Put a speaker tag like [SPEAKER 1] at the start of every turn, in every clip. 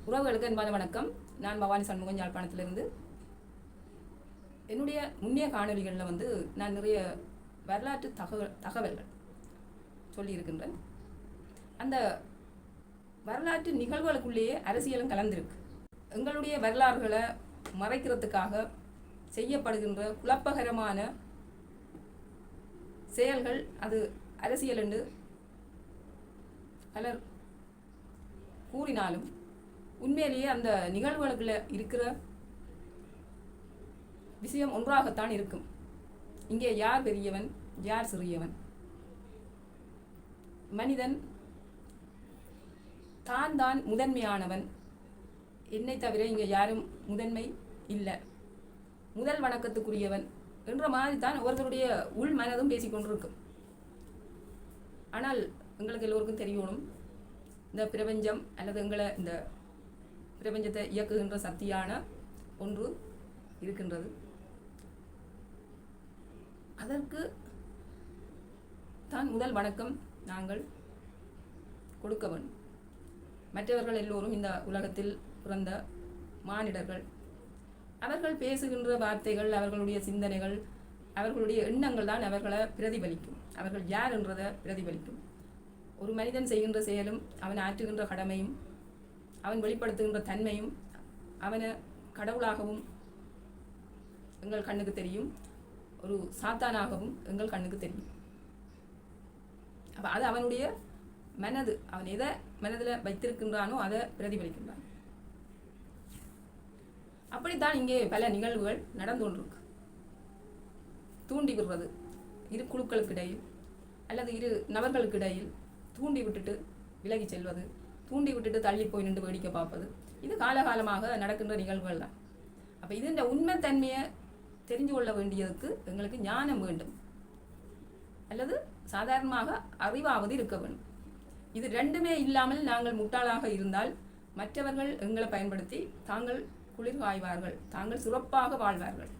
[SPEAKER 1] உறவுகளுக்கு அன்பான வணக்கம். நான் பவானி சண்முகம் யாழ்ப்பாணத்திலிருந்து. என்னுடைய முன்னைய காணொலிகளில் நான் நிறைய வரலாற்று தகவல்கள் சொல்லியிருக்கின்றேன். அந்த வரலாற்று நிகழ்வுகளுக்குள்ளேயே அரசியலும் கலந்திருக்கு. எங்களுடைய வரலாறுகளை மறைக்கிறதுக்காக செய்யப்படுகின்ற குழப்பகரமான செயல்கள் அது அரசியல் என்று பலர் கூறினாலும் உண்மையிலேயே அந்த நிகழ்வுகளுக்குள்ள இருக்கிற விஷயம் ஒன்றாகத்தான் இருக்கும். இங்கே யார் பெரியவன், யார் சிறியவன்? மனிதன் தான் முதன்மையானவன், என்னை தவிர இங்கே யாரும் முதன்மை இல்லை, முதல் வணக்கத்துக்குரியவன் என்ற மாதிரி தான் ஒருவருடைய உள் மனதும் பேசிக்கொண்டிருக்கும். ஆனால் எங்களுக்கு எல்லோருக்கும் தெரியணும், இந்த பிரபஞ்சம் அல்லது எங்களை இந்த பிரபஞ்சத்தை இயக்குகின்ற சக்தியான ஒன்று இருக்கின்றது. அதற்கு தான் முதல் வணக்கம் நாங்கள் கொடுக்க வேண்டும். மற்றவர்கள் எல்லோரும் இந்த உலகத்தில் பிறந்த மானிடர்கள். அவர்கள் பேசுகின்ற வார்த்தைகள், அவர்களுடைய சிந்தனைகள், அவர்களுடைய எண்ணங்கள் தான் அவர்களை பிரதிபலிக்கும். அவர்கள் யார் என்றதை பிரதிபலிக்கும். ஒரு மனிதன் செய்கின்ற செயலும், அவன் ஆற்றுகின்ற கடமையும், அவன் வெளிப்படுத்துகின்ற தன்மையும் அவனை கடவுளாகவும் எங்கள் கண்ணுக்கு தெரியும், ஒரு சாத்தானாகவும் எங்கள் கண்ணுக்கு தெரியும். அப்போ அது அவனுடைய மனது, அவன் எதை மனதில் வைத்திருக்கின்றானோ அதை பிரதிபலிக்கின்றான். அப்படித்தான் இங்கே பல நிகழ்வுகள் நடந்து கொண்டிருக்கு. தூண்டி விடுறது இரு குழுக்களுக்கு இடையில் அல்லது இரு நபர்களுக்கு இடையில் தூண்டி விட்டுட்டு விலகி செல்வது, தூண்டி விட்டுட்டு தள்ளி போய் நின்று வேடிக்கை பார்ப்பது, இது காலகாலமாக நடக்கின்ற நிகழ்வுகள் தான். அப்போ இதன் உண்மைத்தன்மையை தெரிஞ்சு கொள்ள வேண்டியதுக்கு எங்களுக்கு ஞானம் வேண்டும், அல்லது சாதாரணமாக அறிவாவது இருக்க வேண்டும். இது ரெண்டுமே இல்லாமல் நாங்கள் முட்டாளாக இருந்தால் மற்றவர்கள் எங்களை பயன்படுத்தி தாங்கள் குளிர் காய்வார்கள், தாங்கள் சிறப்பாக வாழ்வார்கள்,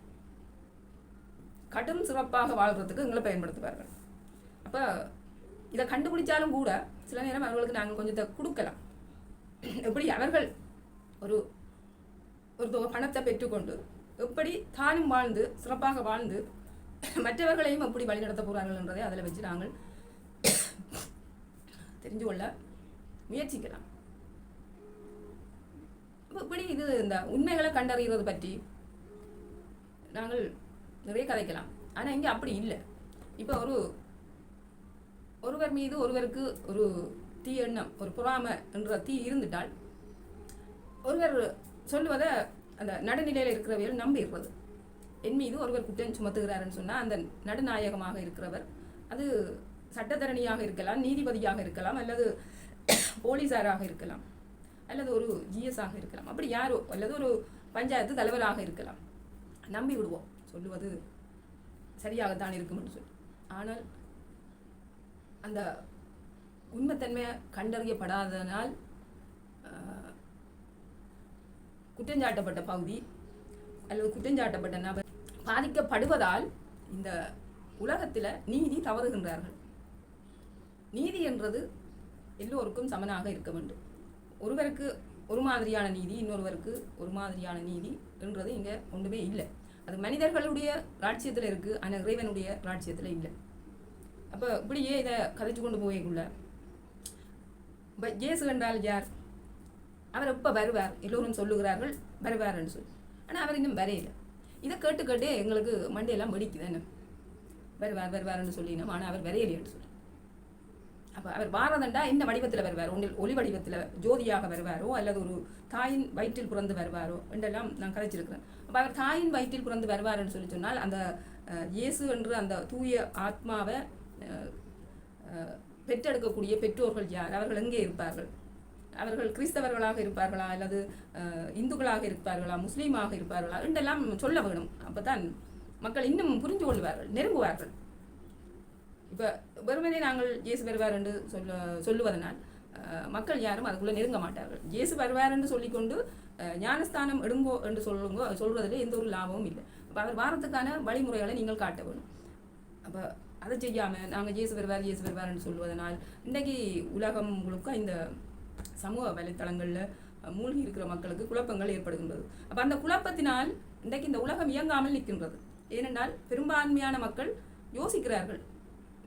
[SPEAKER 1] கடும் சிறப்பாக வாழ்கிறதுக்கு எங்களை பயன்படுத்துவார்கள். அப்போ இதை கண்டுபிடிச்சாலும் கூட சில நேரம் அவர்களுக்கு நாங்கள் கொஞ்சத்தை கொடுக்கலாம். எப்படி அவர்கள் ஒரு தொகை பணத்தை பெற்றுக்கொண்டு எப்படி தானும் வாழ்ந்து சிறப்பாக வாழ்ந்து மற்றவர்களையும் எப்படி வழிநடத்த போகிறார்கள் என்றதை அதில் வச்சு நாங்கள் தெரிஞ்சு கொள்ள முயற்சிக்கலாம். இப்படி இது இந்த உண்மைகளை கண்டறிகிறது பற்றி நாங்கள் நிறைய கதைக்கலாம். ஆனால் இங்கே அப்படி இல்லை. இப்போ ஒருவர் மீது ஒருவருக்கு ஒரு தீ எண்ணம், ஒரு பொறாமை என்ற தீ இருந்துட்டால் ஒருவர் சொல்லுவதை அந்த நடுநிலையில் இருக்கிறவர்கள் நம்பிடுறது. என் மீது ஒருவர் குற்றம் சுமத்துகிறாருன்னு சொன்னால் அந்த நடுநாயகமாக இருக்கிறவர், அது சட்டத்தரணியாக இருக்கலாம், நீதிபதியாக இருக்கலாம், அல்லது போலீஸாராக இருக்கலாம், அல்லது ஒரு ஜிஎஸ்ஆக இருக்கலாம், அப்படி யாரோ, அல்லது ஒரு பஞ்சாயத்து தலைவராக இருக்கலாம். நம்பி விடுவோம், சொல்லுவது சரியாகத்தான் இருக்கும்னு சொல்லி. ஆனால் அந்த உண்மைத்தன்மையை கண்டறியப்படாததனால் குற்றஞ்சாட்டப்பட்ட பகுதி அல்லது குற்றஞ்சாட்டப்பட்ட நபர் பாதிக்கப்படுவதால் இந்த உலகத்தில் நீதி தவறுகின்றார்கள். நீதி என்றது எல்லோருக்கும் சமனாக இருக்க வேண்டும். ஒருவருக்கு ஒரு மாதிரியான நீதி, இன்னொருவருக்கு ஒரு மாதிரியான நீதி என்றது இங்கே ஒன்றுமே இல்லை. அது மனிதர்களுடைய ராட்சியத்தில் இருக்குது, ஆனால் இறைவனுடைய ராட்சியத்தில் இல்லை. அப்போ இப்படியே இதை கதைச்சு கொண்டு போய்க்குள்ள இப்போ இயேசு என்றால் யார்? அவர் எப்போ வருவார்? எல்லோரும் சொல்லுகிறார்கள் வருவார்ன்னு சொல்லி. ஆனால் அவர் இன்னும் வரையில. இதை கேட்டு எங்களுக்கு மண்டையெல்லாம் வெடிக்குது. என்ன வருவார்னு சொல்லினோம், ஆனால் அவர் வரையிலேன்னு சொல்லி. அப்போ அவர் வாரதண்டா என்ன வடிவத்தில் வருவார்? ஒன்றில் ஒளி வடிவத்தில் ஜோதியாக வருவாரோ, அல்லது ஒரு தாயின் வயிற்றில் பிறந்து வருவாரோ என்றெல்லாம் நான் கதைச்சிருக்கிறேன். அப்போ அவர் தாயின் வயிற்றில் பிறந்து வருவார்ன்னு சொல்லி சொன்னால் அந்த இயேசு என்று அந்த தூய ஆத்மாவை பெற்றெடுக்கக்கூடிய பெற்றோர்கள் யார்? அவர்கள் எங்கே இருப்பார்கள்? அவர்கள் கிறிஸ்தவர்களாக இருப்பார்களா, அல்லது இந்துக்களாக இருப்பார்களா, முஸ்லீமாக இருப்பார்களா என்றெல்லாம் சொல்ல வேணும். அப்போ தான் மக்கள் இன்னும் புரிந்து கொள்வார்கள், நெருங்குவார்கள். இப்போ வெறுமனே நாங்கள் இயேசு வருவார் என்று சொல்லுவதனால் மக்கள் யாரும் அதுக்குள்ளே நெருங்க மாட்டார்கள். இயேசு வருவார் என்று சொல்லிக்கொண்டு ஞானஸ்தானம் எடுங்கோ என்று சொல்வதில் எந்த ஒரு லாபமும் இல்லை. அப்போ அவர் வாரத்துக்கான வழிமுறைகளை நீங்கள் காட்ட வேணும். அப்போ அதை செய்யாமல் நாங்கள் இயேசு வருவார்னு சொல்வதனால் இன்றைக்கி உலகம் முழுக்க இந்த சமூக வலைத்தளங்களில் மூழ்கி இருக்கிற மக்களுக்கு குழப்பங்கள் ஏற்படுகின்றது. அப்போ அந்த குழப்பத்தினால் இன்றைக்கு இந்த உலகம் இயங்காமல் நிற்கின்றது. ஏனென்றால் பெரும்பான்மையான மக்கள் யோசிக்கிறார்கள்,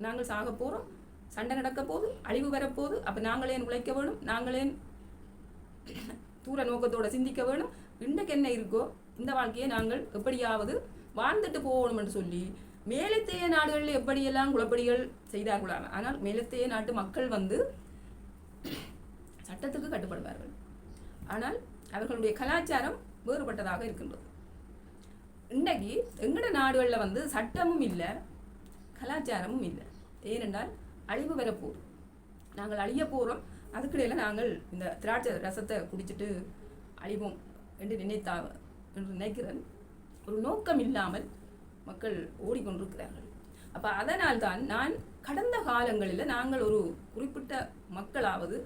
[SPEAKER 1] நாங்கள் சாக போகிறோம், சண்டை நடக்க போது, அழிவு வரப்போகுது, அப்போ நாங்களே உழைக்க வேணும், நாங்களே தூர நோக்கத்தோடு சிந்திக்க வேணும், இன்றைக்கு என்ன இருக்கோ இந்த வாழ்க்கையை நாங்கள் எப்படியாவது வாழ்ந்துட்டு போகணும் என்று சொல்லி மேலத்தைய நாடுகளில் எப்படியெல்லாம் குழப்படிகள் செய்தார்களாம். ஆனால் மேலத்தைய நாட்டு மக்கள் சட்டத்துக்கு கட்டுப்படுவார்கள். ஆனால் அவர்களுடைய கலாச்சாரம் வேறுபட்டதாக இருக்கின்றது. இன்றைக்கு எங்கட நாடுகளில் சட்டமும் இல்லை, கலாச்சாரமும் இல்லை. ஏனென்றால் அழிவு வரப்போகுது, நாங்கள் அழிய போகிறோம், அதுக்கிடையில் நாங்கள் இந்த திராட்சை ரசத்தை குடிச்சிட்டு அழிவோம் என்று நினைக்கிறேன். ஒரு நோக்கம் இல்லாமல் மக்கள் ஓடிக்கொண்டிருக்கிறார்கள். அப்போ அதனால்தான் நான் கடந்த காலங்களில் நாங்கள் ஒரு குறிப்பிட்ட மக்களாவது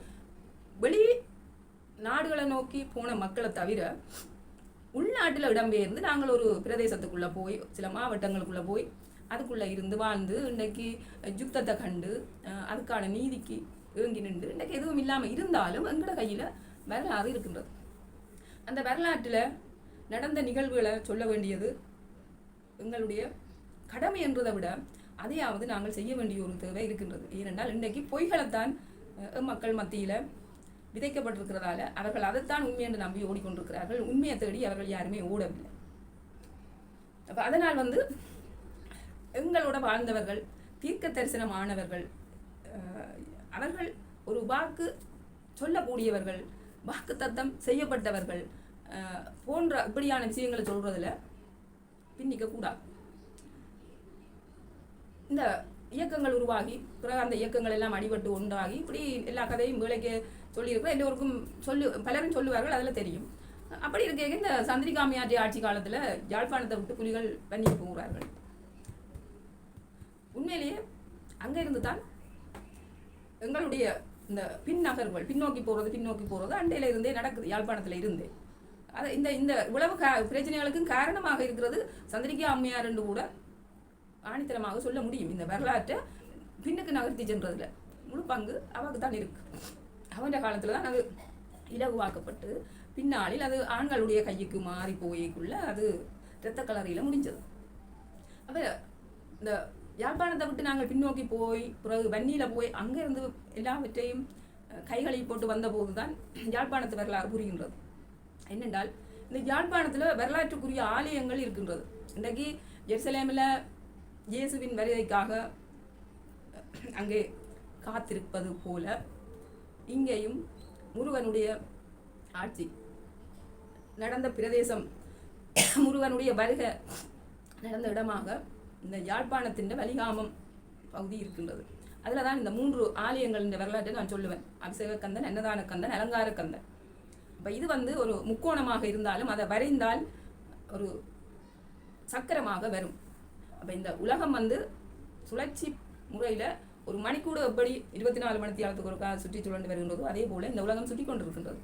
[SPEAKER 1] வெளி நாடுகளை நோக்கி போன மக்களை தவிர உள்நாட்டில் இடம்பெயர்ந்து நாங்கள் ஒரு பிரதேசத்துக்குள்ளே போய் சில மாவட்டங்களுக்குள்ளே போய் அதுக்குள்ளே இருந்து வாழ்ந்து இன்றைக்கு யுத்தத்தை கண்டு அதுக்கான நீதிக்கு ஏங்கி நின்று இன்றைக்கு எதுவும் இல்லாமல் இருந்தாலும் எங்களோட கையில் வரலாறு இருக்கின்றது. அந்த வரலாற்றில் நடந்த நிகழ்வுகளை சொல்ல வேண்டியது எங்களுடைய கடமை என்றதை விட அதையாவது நாங்கள் செய்ய வேண்டிய ஒரு தேவை இருக்கின்றது. ஏனென்றால் இன்றைக்கு பொய்களைத்தான் மக்கள் மத்தியில் விதைக்கப்பட்டிருக்கிறதால அவர்கள் அதைத்தான் உண்மை என்று நம்பி ஓடிக்கொண்டிருக்கிறார்கள். உண்மையை தேடி அவர்கள் யாருமே ஓடவில்லை. அப்போ அதனால் எங்களோட வாழ்ந்தவர்கள், தீர்க்க தரிசனமானவர்கள், அவர்கள் ஒரு வாக்கு சொல்லக்கூடியவர்கள், வாக்கு தத்தம் செய்யப்பட்டவர்கள் போன்ற இப்படியான விஷயங்களை சொல்றதுல பின்னிக்க கூடாது. இந்த இயக்கங்கள் உருவாகி பிறகு அந்த இயக்கங்கள் எல்லாம் அடிபட்டு ஒன்றாகி இப்படி எல்லா கதையும் வேலைக்கு சொல்லியிருக்கிறோம். எல்லோருக்கும் பலரும் சொல்லுவார்கள், அதில் தெரியும். அப்படி இருக்க இந்த சந்திரிகாமியாற்றிய ஆட்சி காலத்தில் யாழ்ப்பாணத்தை விட்டு புலிகள் பண்ணி போகிறார்கள். உண்மையிலேயே அங்கே இருந்து தான் எங்களுடைய இந்த பின்னகர்கள் பின்னோக்கி போகிறது அண்டையில இருந்தே நடக்குது. யாழ்ப்பாணத்தில் இருந்தே அது இந்த இந்த உளவு பிரச்சனைகளுக்கும் காரணமாக இருக்கிறது சந்திரிகா அம்மையார் என்று கூட ஆணித்தரமாக சொல்ல முடியும். இந்த வரலாற்றை பின்னுக்கு நகர்த்தி சென்றதுல முழு பங்கு அவருக்கு தான் இருக்கு. அவன் காலத்தில் தான் அது இலகுவாக்கப்பட்டு பின்னாளில் அது ஆண்களுடைய கைக்கு மாறி போய்க்குள்ள அது இரத்த கலரியில் முடிஞ்சது. அப்போ இந்த யாழ்ப்பாணத்தை விட்டு நாங்கள் பின்னோக்கி போய் பிறகு வன்னியில் போய் அங்கேருந்து எல்லாவற்றையும் கைகளில் போட்டு வந்தபோது தான் யாழ்ப்பாணத்து வரலாறு புரிகின்றது. என்னென்றால் இந்த யாழ்ப்பாணத்தில் வரலாற்றுக்குரிய ஆலயங்கள் இருக்கின்றது. இன்றைக்கு ஜெருசலேமில் இயேசுவின் வருகைக்காக அங்கே காத்திருப்பது போல இங்கேயும் முருகனுடைய ஆட்சி நடந்த பிரதேசம், முருகனுடைய வருகை நடந்த இடமாக இந்த யாழ்ப்பாணத்தின் வலிகாமம் பகுதி இருக்கின்றது. அதில் தான் இந்த 3 ஆலயங்கள் இந்த வரலாற்றை நான் சொல்லுவேன். அபிஷேக கந்தன், அன்னதான கந்தன், அலங்கார கந்தன். இப்போ இது ஒரு முக்கோணமாக இருந்தாலும் அதை வரைந்தால் ஒரு சக்கரமாக வரும். அப்போ இந்த உலகம் சுழற்சி முறையில் ஒரு மணிக்கூட எப்படி 24 மணி நேரத்துக்கு ஒருக்கா சுற்றி சுழண்டு வருகின்றதோ அதே போல் இந்த உலகம் சுற்றி கொண்டிருக்கின்றது.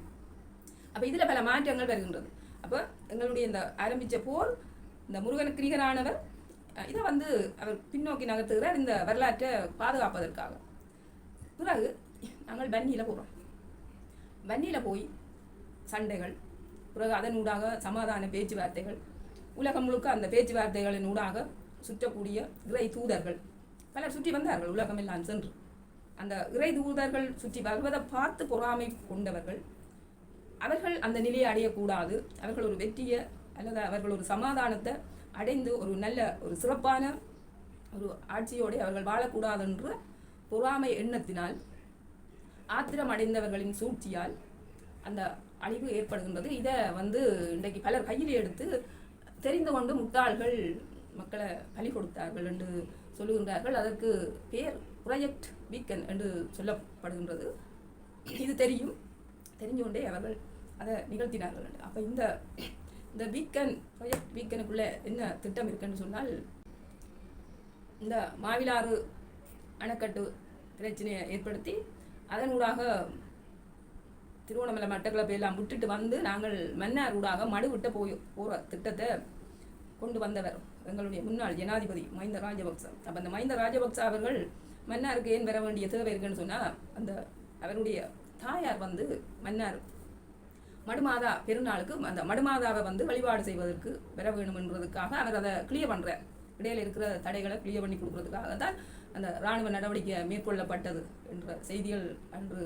[SPEAKER 1] அப்போ இதில் பல மாற்றங்கள் வருகின்றது. அப்போ எங்களுடைய இந்த ஆரம்பித்த போர் இந்த முருகனுக்கு நிகரானவர் இதை அவர் பின்னோக்கி நகர்த்துகிறார் இந்த வரலாற்றை பாதுகாப்பதற்காக. பிறகு நாங்கள் வன்னியில் போகிறோம். வன்னியில் போய் சண்டைகள், பிறகு அதனூடாக சமாதான பேச்சுவார்த்தைகள், உலகம் முழுக்க அந்த பேச்சுவார்த்தைகளின் ஊடாக சுற்றக்கூடிய இறை தூதர்கள் பலர் சுற்றி வந்தார்கள். உலகமெல்லாம் சென்று அந்த இறை தூதர்கள் சுற்றி வருவதை பார்த்து பொறாமை கொண்டவர்கள் அவர்கள் அந்த நிலையை அடையக்கூடாது, அவர்கள் ஒரு வெற்றியை அல்லது அவர்கள் ஒரு சமாதானத்தை அடைந்து ஒரு நல்ல ஒரு சிறப்பான ஒரு ஆட்சியோடு அவர்கள் வாழக்கூடாது என்ற பொறாமை எண்ணத்தினால் ஆத்திரம் அடைந்தவர்களின் சூழ்ச்சியால் அந்த அழிவு ஏற்படுகின்றது. இதை இன்றைக்கு பலர் கையில் எடுத்து தெரிந்து கொண்டு முட்டாள்கள் மக்களை பலி கொடுத்தார்கள் என்று சொல்லுகின்றார்கள். அதற்கு பேர் ப்ராஜெக்ட் வீக்கன் என்று சொல்லப்படுகின்றது. இது தெரிஞ்சு கொண்டே அவர்கள் அதை நிகழ்த்தினார்கள். அப்போ இந்த வீக்கன் ப்ராஜெக்ட் வீக்கனுக்குள்ளே என்ன திட்டம் இருக்குன்னு சொன்னால், இந்த மாவிலாறு அணைக்கட்டு பிரச்சனையை ஏற்படுத்தி அதனூடாக திருவண்ணாமலை மட்டக்களப்பை எல்லாம் விட்டுட்டு நாங்கள் மன்னார் ஊடாக மடு விட்ட போகிற திட்டத்தை கொண்டு வந்தவர் எங்களுடைய முன்னாள் ஜனாதிபதி மஹிந்த ராஜபக்ச. அப்போ அந்த மஹிந்த ராஜபக்ச அவர்கள் மன்னாருக்கு ஏன் வர வேண்டிய தேவை இருக்குன்னு சொன்னால், அந்த அவருடைய தாயார் மன்னார் மடுமாதா பெருநாளுக்கு அந்த மடுமாதாவை வந்து வழிபாடு செய்வதற்கு வர வேணும் என்றதுக்காக அவர் அதை கிளியர் பண்ணுறார். இடையில இருக்கிற தடைகளை கிளியர் பண்ணி கொடுக்கறதுக்காக தான் அந்த இராணுவ நடவடிக்கை மேற்கொள்ளப்பட்டது என்ற செய்திகள் அன்று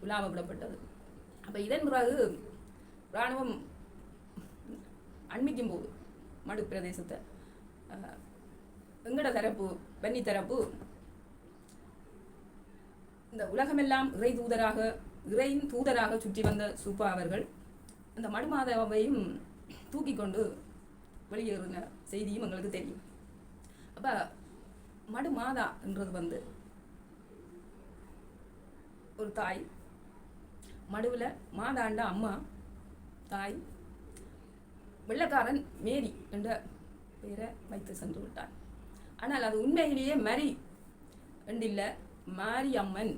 [SPEAKER 1] உலாவ விடப்பட்டது. அப்போ இதன் பிறகு இராணுவம் அண்மிக்கும் போது மடு பிரதேசத்தை எங்கட தரப்பு வன்னி தரப்பு இந்த உலகமெல்லாம் இறையின் தூதராக சுற்றி வந்த சூப்பா அவர்கள் அந்த மடுமாதாவையும் தூக்கி கொண்டு வெளியேறின செய்தியும் எங்களுக்கு தெரியும். அப்போ மடுமாதா என்றது வந்து ஒரு தாய், மடுவில் மாதாண்ட அம்மா தாய், வெள்ளக்காரன் மேரி என்ற பெயரை வைத்து சென்று விட்டார். ஆனால் அது உண்மையிலேயே மரி என்றில்லை, மாரி அம்மன்,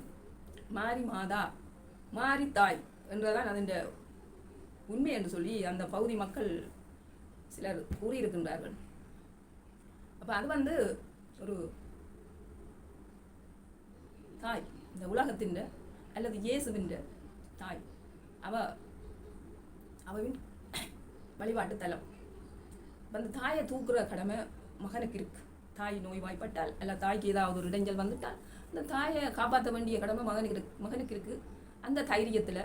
[SPEAKER 1] மாரி மாதா, மாரி தாய் என்றதான் அதன் உண்மை என்று சொல்லி அந்த பகுதி மக்கள் சிலர் கூறியிருக்கின்றார்கள். அப்போ அது வந்து ஒரு தாய், இந்த உலகத்தின் அல்லது இயேசுவின் தாய், அவவின் வழிபாட்டு தலம். அந்த தாயை தூக்குற கடமை மகனுக்கு இருக்கு. தாய் நோய்வாய்ப்பட்டால் அல்ல தாய்க்கு ஏதாவது ஒரு இடைஞ்சல் வந்துட்டால் அந்த தாயை காப்பாற்ற வேண்டிய கடமை மகனுக்கு இருக்கு. அந்த தைரியத்தில்,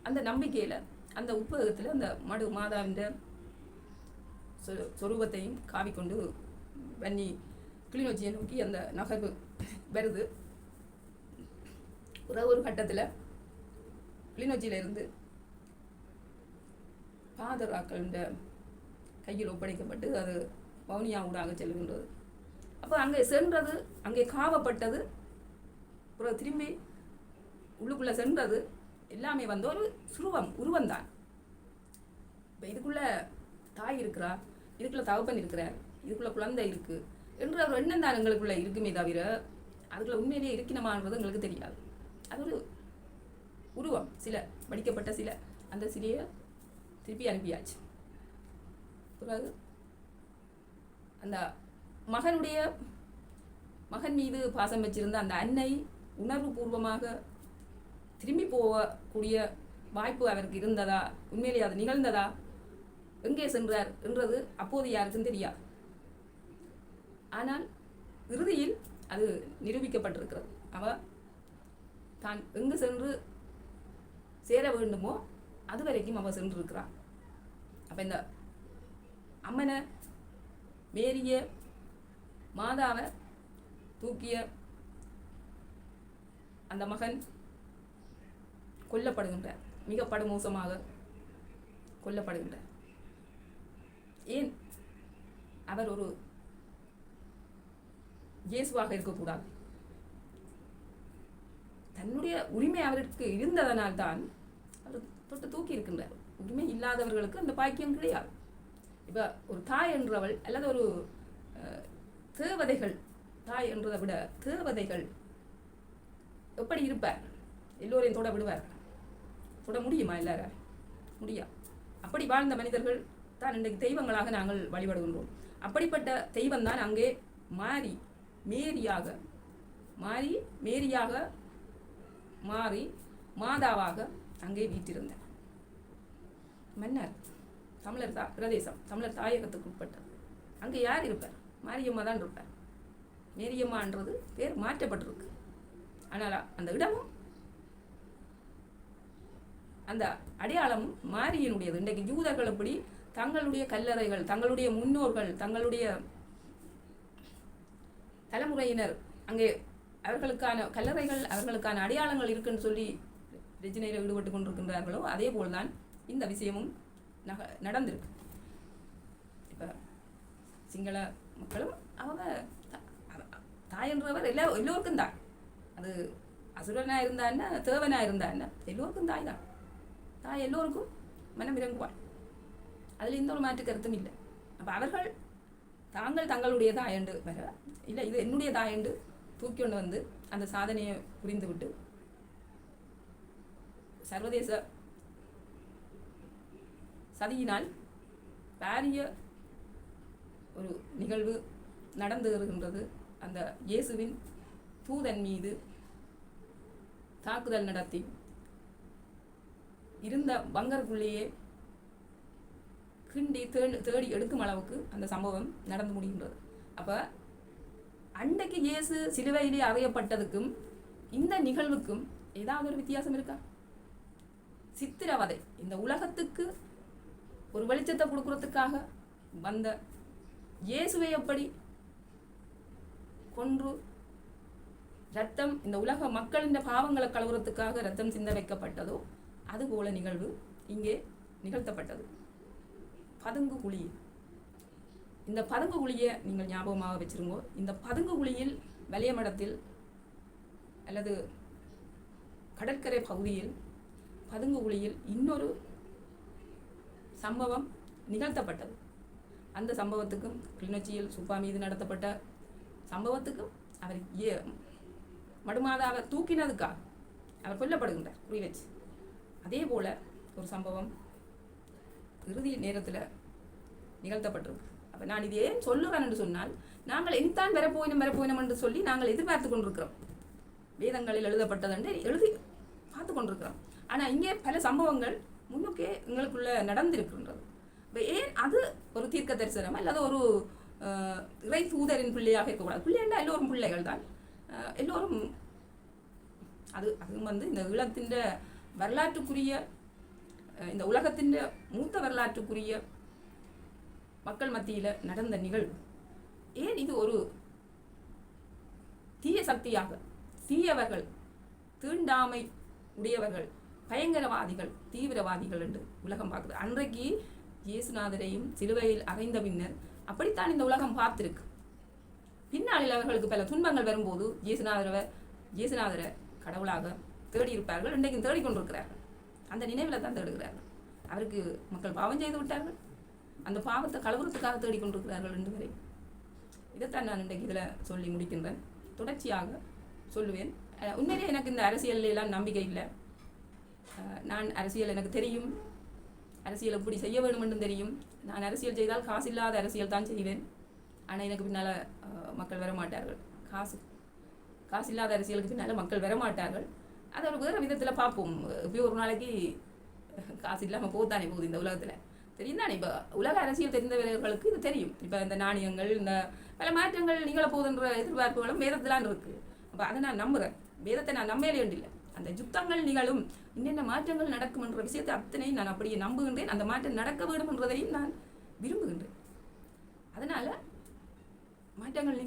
[SPEAKER 1] அந்த நம்பிக்கையில், அந்த உத்வேகத்தில் அந்த மடு மாதாவின் சொரூபத்தையும் காவிக்கொண்டு வன்னி கிளிநொச்சியை நோக்கி அந்த நகர்வு வருது. ஒரு கட்டத்தில் கிளிநொச்சியிலிருந்து பாதராக்களின் கையில் ஒப்படைக்கப்பட்டு அது வவுனியா ஊடாக செல்கின்றது. அப்போ அங்கே சென்றது, அங்கே காவப்பட்டது, அப்புறம் திரும்பி உள்ளுக்குள்ளே சென்றது எல்லாமே வந்து ஒரு உருவந்தான். இப்போ இதுக்குள்ளே தாய் இருக்கிறா, இதுக்குள்ளே தகப்பன் இருக்கிறார், இதுக்குள்ளே குழந்தை இருக்குது என்ற ஒரு எண்ணம் தான் எங்களுக்குள்ளே இருக்குமே தவிர அதுக்குள்ளே உண்மையிலேயே இருக்கணுமான்றது எங்களுக்கு தெரியாது. அது ஒரு உருவம், சிலை, வடிக்கப்பட்ட சிலை. அந்த சிலையை திருப்பி அனுப்பியாச்சு. பிறகு அந்த மகன் மீது பாசம் வச்சிருந்த அந்த அன்னை உணர்வு பூர்வமாக திரும்பி போகக்கூடிய வாய்ப்பு அவருக்கு இருந்ததா, உண்மையிலே அது நிகழ்ந்ததா, எங்கே சென்றார் என்றது அப்போது யாருக்கும் தெரியாது. ஆனால் இறுதியில் அது நிரூபிக்கப்பட்டிருக்கிறது. தான் எங்கு சென்று சேர வேண்டுமோ அது வரைக்கும் அவ சென்றிருக்கிறான். அப்போ இந்த அம்மனை, மேரிய மாதாவை தூக்கிய அந்த மகன் கொல்லப்படுகின்றார், மிக படுமோசமாக கொல்லப்படுகின்றார். ஏன் அவர் ஒரு இயேசுவாக இருக்கக்கூடாது? தன்னுடைய உரிமை அவருக்கு இருந்ததனால்தான் அவர் தொட்டு தூக்கி இருக்கின்றார். உரிமை இல்லாதவர்களுக்கு அந்த பாக்கியம் கிடையாது. இப்போ ஒரு தாய் என்றவள் அல்லது ஒரு தேவதைகள், தாய் என்றதை விட தேவதைகள் எப்படி இருப்பார்? எல்லோரையும் தொட விடுவார்? தொட முடியுமா? எல்லாரும் முடியாது. அப்படி வாழ்ந்த மனிதர்கள் தான் இன்றைக்கு தெய்வங்களாக நாங்கள் வழிபடுகின்றோம். அப்படிப்பட்ட தெய்வம் தான் அங்கே மேரியாக மாறி மாதாவாக அங்கே வீற்றிருந்தார். மன்னர், தமிழர் பிரதேசம், தமிழர் தாயகத்துக்கு உட்பட்டது. அங்கே யார் இருப்பார்? மாரியம்மா தான் இருப்பார். மேரியம்மான்றது பேர் மாற்றப்பட்டிருக்கு. ஆனால் அந்த இடமும் அந்த அடையாளமும் மாரியினுடையது. இன்றைக்கு யூதர்கள் எப்படி தங்களுடைய கல்லறைகள், தங்களுடைய முன்னோர்கள், தங்களுடைய தலைமுறையினர் அங்கே அவர்களுக்கான கல்லறைகள், அவர்களுக்கான அடையாளங்கள் இருக்குன்னு சொல்லி ரஜினியில் ஈடுபட்டு கொண்டிருக்கின்றார்களோ அதே போல்தான் இந்த விஷயமும் நடந்திருக்கு. இப்போ சிங்கள மக்களும் அவங்க தாய் என்றவர் எல்லோருக்கும் தான். அது அசுரனாக இருந்தா என்ன, தேவனாக இருந்தா என்ன, எல்லோருக்கும் தாய் தான். தாய் எல்லோருக்கும் மனம் இறங்குவாள். அதில் எந்த ஒரு மாற்று கருத்தும் இல்லை. அப்போ அவர்கள் தங்களுடைய தாயண்டு வர இல்லை, இது என்னுடைய தாயண்டு தூக்கி கொண்டு வந்து அந்த சாதனையை புரிந்துவிட்டு சர்வதேச சதியினால் பாரிய ஒரு நிகழ்வு நடந்து வருகின்றது. அந்த இயேசுவின் தூதன் மீது தாக்குதல் நடத்தி இருந்த பங்கருக்குள்ளேயே கிண்டி தேடி எடுக்கும் அளவுக்கு அந்த சம்பவம் நடந்து முடிகின்றது. அப்போ அன்றைக்கு இயேசு சிலுவையிலே அறையப்பட்டதுக்கும் இந்த நிகழ்வுக்கும் ஏதாவது ஒரு வித்தியாசம் இருக்கா? சித்திரவதை இந்த உலகத்துக்கு ஒரு வெளிச்சத்தை கொடுக்கறதுக்காக வந்த இயேசுவை எப்படி கொன்று ரத்தம் இந்த உலக மக்களின் பாவங்களை கழுவுறதுக்காக ரத்தம் சிந்த வைக்கப்பட்டதோ அதுபோல நிகழ்வு இங்கே நிகழ்த்தப்பட்டது. பதுங்கு குழி, இந்த பதுங்கு குழியை நீங்கள் ஞாபகமாக வச்சிருங்கோ. இந்த பதுங்கு குழியில் வலியமடத்தில் அல்லது கடற்கரை பகுதியில் பதுங்கு குழியில் இன்னொரு சம்பவம் நிகழ்த்தப்பட்டது. அந்த சம்பவத்துக்கும் கிளிநொச்சியில் சுப்பா மீது நடத்தப்பட்ட சம்பவத்துக்கும் அவர் மடுமாதாவை தூக்கினதுக்காக அவர் கொல்லப்படுகின்றார் குறி வச்சு. அதே போல ஒரு சம்பவம் இறுதி நேரத்தில் நிகழ்த்தப்பட்டிருக்கு. அப்போ நான் இது ஏன் சொல்லுறேன் என்று சொன்னால், நாங்கள் இனித்தான் வரப்போயினம் என்று சொல்லி நாங்கள் எதிர்பார்த்து கொண்டிருக்கிறோம். வேதங்களில் எழுதப்பட்டதென்று எழுதி பார்த்து கொண்டிருக்கிறோம். ஆனால் இங்கே பல சம்பவங்கள் முன்னுக்கே எங்களுக்குள்ள நடந்திருக்கின்றது. இப்போ ஏன் அது ஒரு தீர்க்க தரிசனம் அல்லது ஒரு இறை தூதரின் பிள்ளையாக இருக்கக்கூடாது? பிள்ளைன்னா எல்லோரும் பிள்ளைகள் தான். எல்லோரும் அது இந்த ஈழத்தின் வரலாற்றுக்குரிய இந்த உலகத்தின் மூத்த வரலாற்றுக்குரிய மக்கள் மத்தியில் நடந்த நிகழ்வு. ஏன் இது ஒரு தீய சக்தியாக, தீயவர்கள், தீண்டாமை உடையவர்கள், பயங்கரவாதிகள், தீவிரவாதிகள் என்று உலகம் பார்க்குது. அன்றைக்கு இயேசுநாதரையும் சிலுவையில் அறைந்த பின்னர் அப்படித்தான் இந்த உலகம் பார்த்திருக்கு. பின்னாளில் அவர்களுக்கு பல துன்பங்கள் வரும்போது இயேசுநாதரை கடவுளாக தேடி இருப்பார்கள். இன்றைக்கும் தேடிக்கொண்டிருக்கிறார்கள். அந்த நினைவில் தான் தேடுகிறார்கள். அவருக்கு மக்கள் பாவம் செய்து விட்டார்கள். அந்த பாவத்தை கழுவுறதுக்காக தேடிக்கொண்டிருக்கிறார்கள் என்று வரை. இதைத்தான் நான் இன்றைக்கு இதில் சொல்லி முடிக்கின்றேன். தொடர்ச்சியாக சொல்லுவேன். உண்மையிலே எனக்கு இந்த அரசியலெல்லாம் நம்பிக்கை இல்லை. நான் அரசியல் எனக்கு தெரியும், அரசியல் எப்படி செய்ய வேண்டும் என்றும் தெரியும். நான் அரசியல் செய்தால் காசு இல்லாத அரசியல் தான் செய்வேன். ஆனால் எனக்கு பின்னால் மக்கள் வரமாட்டார்கள். காசு இல்லாத அரசியலுக்கு பின்னால் மக்கள் வரமாட்டார்கள். அதை ஒரு வேறு விதத்தில் பார்ப்போம். இப்போ ஒரு நாளைக்கு காசு இல்லாமல் போதானே போகுது இந்த உலகத்தில். தெரியும் தானே? இப்போ உலக அரசியல் தெரிந்தவர்களுக்கு இது தெரியும். இப்போ இந்த நாணயங்கள், இந்த பல மாற்றங்கள் நிகழப்போகுதுன்ற எதிர்பார்ப்புகளும் வேதத்திலான் இருக்குது. அப்போ அதை நான் நம்புகிறேன். வேதத்தை நான் நம்பவே வேண்டியில்லை. அந்த யுத்தங்கள் நிகழும், என்னென்ன மாற்றங்கள் நடக்கும் என்ற விஷயத்தை அத்தனையும் நான் அப்படியே நம்புகின்றேன். அந்த மாற்றம் நடக்க வேண்டும் என்றதையும் நான் விரும்புகின்றேன். அதனால் மாற்றங்கள்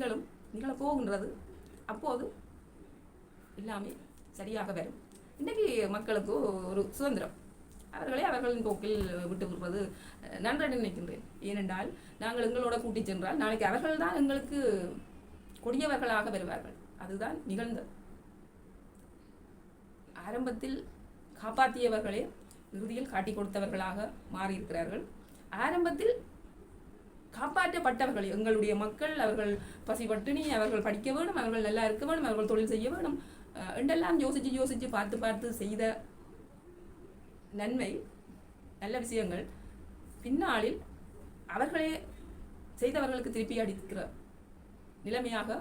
[SPEAKER 1] நிகழப்போகின்றது. அப்போது எல்லாமே சரியாக வரும். இன்றைக்கு மக்களுக்கு ஒரு சுதந்திரம், அவர்களின் போக்கில் விட்டு விடுவது நன்றென்று நினைக்கின்றேன். ஏனென்றால் நாங்கள் எங்களோட கூட்டி சென்றால் நாளைக்கு அவர்கள் தான் எங்களுக்கு கொடியவர்களாக வருவார்கள். அதுதான் நிகழ்ந்தது. ஆரம்பத்தில் காப்பாற்றியவர்களே இறுதியில் காட்டி கொடுத்தவர்களாக மாறியிருக்கிறார்கள். ஆரம்பத்தில் காப்பாற்றப்பட்டவர்கள் எங்களுடைய மக்கள், அவர்கள் பசி பட்டினி, அவர்கள் படிக்க வேணும், அவர்கள் நல்லா இருக்க வேணும், அவர்கள் தொழில் செய்ய வேணும் என்றெல்லாம் யோசித்து பார்த்து செய்த நன்மை, நல்ல விஷயங்கள் பின்னாளில் அவர்களே செய்தவர்களுக்கு திருப்பி அடிக்கிற நிலைமையாக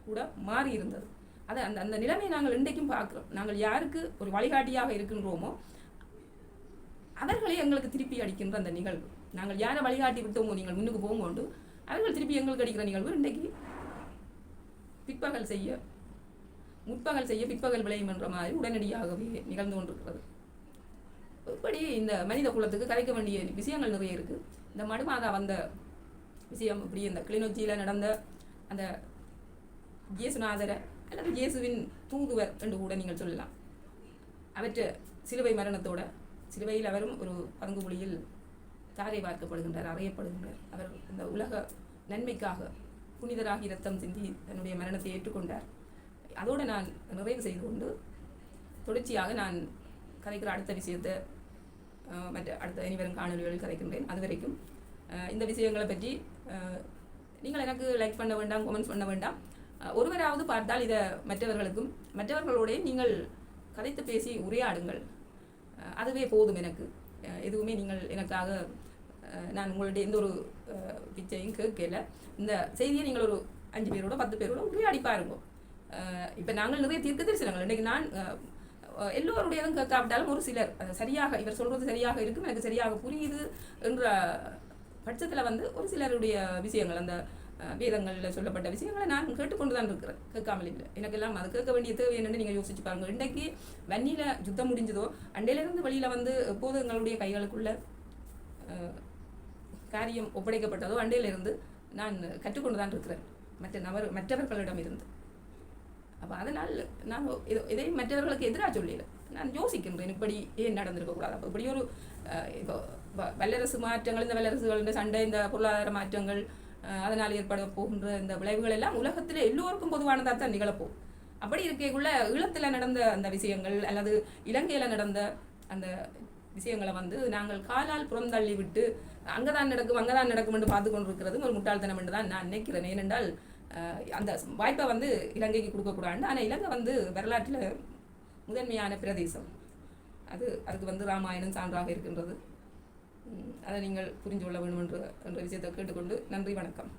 [SPEAKER 1] கூட மாறி இருந்தது. அதை அந்த நிலைமையை நாங்கள் இன்றைக்கும் பார்க்குறோம். நாங்கள் யாருக்கு ஒரு வழிகாட்டியாக இருக்கின்றோமோ அவர்களே எங்களுக்கு திருப்பி அடிக்கின்ற அந்த நிகழ்வு. நாங்கள் யாரை வழிகாட்டி விட்டோமோ, நீங்கள் முன்னுக்கு போங்கொண்டு அவர்கள் திருப்பி எங்களுக்கு அடிக்கிற நிகழ்வு இன்றைக்கு முற்பகல் செய்ய பிற்பகல் விளையும் என்ற மாதிரி உடனடியாகவே நிகழ்ந்து கொண்டிருக்கிறது. இப்படி இந்த மனித குலத்துக்கு கரைக்க வேண்டிய விஷயங்கள் நிறைய இருக்குது. இந்த மடுமாதா வந்த விஷயம், இப்படி இந்த கிளிநொச்சியில் நடந்த அந்த இயேசுநாதரை அல்லது இயேசுவின் தூதுவர் என்று கூட நீங்கள் சொல்லலாம். அவற்றை சிலுவை மரணத்தோட, சிலுவையில் அவரும் ஒரு பதுங்கு குழியில் தாரை பார்க்கப்படுகின்றார், அறையப்படுகின்றார். அவர் இந்த உலக நன்மைக்காக புனிதராகி ரத்தம் சிந்தி தன்னுடைய மரணத்தை ஏற்றுக்கொண்டார். அதோடு நான் நிறைவு செய்து கொண்டு தொடர்ச்சியாக நான் கதைக்கிற அடுத்த விஷயத்தை அடுத்த இனிவரும் காணொலிகளில் கதைக்கின்றேன். அது வரைக்கும் இந்த விஷயங்களை பற்றி நீங்கள் எனக்கு லைக் பண்ண வேண்டாம், கமெண்ட்ஸ் பண்ண வேண்டாம். ஒருவராவது பார்த்தால் இதை மற்றவர்களோட நீங்கள் கதைத்து பேசி உரையாடுங்கள். அதுவே போதும் எனக்கு. எதுவுமே நீங்கள் எனக்காக நான் உங்களுடைய எந்த ஒரு பிச்சையும் கேட்கல. இந்த செய்தியை நீங்கள் ஒரு 5 பேரோட 10 பேரோட உரையாடி பாருங்க. இப்போ நாங்கள் நிறைய தீர்க்க தரிசனங்கள் இன்றைக்கு நான் எல்லோருடையதும் கேட்காவிட்டாலும் ஒரு சிலர் சரியாக இவர் சொல்கிறது சரியாக இருக்கும், எனக்கு சரியாக புரியுது என்ற பட்சத்தில் வந்து ஒரு சிலருடைய விஷயங்கள், அந்த வேதங்களில் சொல்லப்பட்ட விஷயங்களை நான் கேட்டுக்கொண்டு தான் இருக்கிறேன், கேட்காமல் இல்லை. எனக்கெல்லாம் அது கேட்க வேண்டிய தேவை என்னென்னு நீங்கள் யோசிச்சு பாருங்கள். இன்றைக்கு வன்னியில் யுத்தம் முடிஞ்சதோ அண்டையிலிருந்து வெளியில் வந்து எப்போது எங்களுடைய கைகளுக்குள்ள காரியம் ஒப்படைக்கப்பட்டதோ அண்டையிலிருந்து நான் கற்றுக்கொண்டு தான் இருக்கிறேன் மற்றவர்களிடம் இருந்து. அப்போ அதனால் நான் இதையும் மற்றவர்களுக்கு எதிராக சொல்லல, நான் யோசிக்கின்றேன் இப்படி ஏன் நடந்திருக்கக்கூடாது. அப்போ இப்படி ஒரு இப்போ வல்லரசு மாற்றங்கள், இந்த வல்லரசுகளின் சண்டை, இந்த பொருளாதார மாற்றங்கள், அதனால் ஏற்பட போகின்ற இந்த விளைவுகள் எல்லாம் உலகத்தில் எல்லோருக்கும் பொதுவானதாக தான் நிகழப்போகும். அப்படி இருக்கக்குள்ள ஈழத்தில் நடந்த அந்த விஷயங்கள் அல்லது இலங்கையில் நடந்த அந்த விஷயங்களை வந்து நாங்கள் காலால் புறந்தள்ளி விட்டு அங்கதான் நடக்கும் என்று பார்த்து கொண்டிருக்கிறது ஒரு முட்டாள்தனம் என்று தான் நான் நினைக்கிறேன். ஏனென்றால் அந்த வாய்ப்பை வந்து இலங்கைக்கு கொடுக்கக்கூடாது. ஆனால் இலங்கை வந்து வரலாற்றில் முதன்மையான பிரதேசம், அதுக்கு வந்து ராமாயணம் சான்றாக இருக்கின்றது. அதை நீங்கள் புரிந்து கொள்ள வேண்டும் என்ற விஷயத்தை கேட்டுக்கொண்டு நன்றி, வணக்கம்.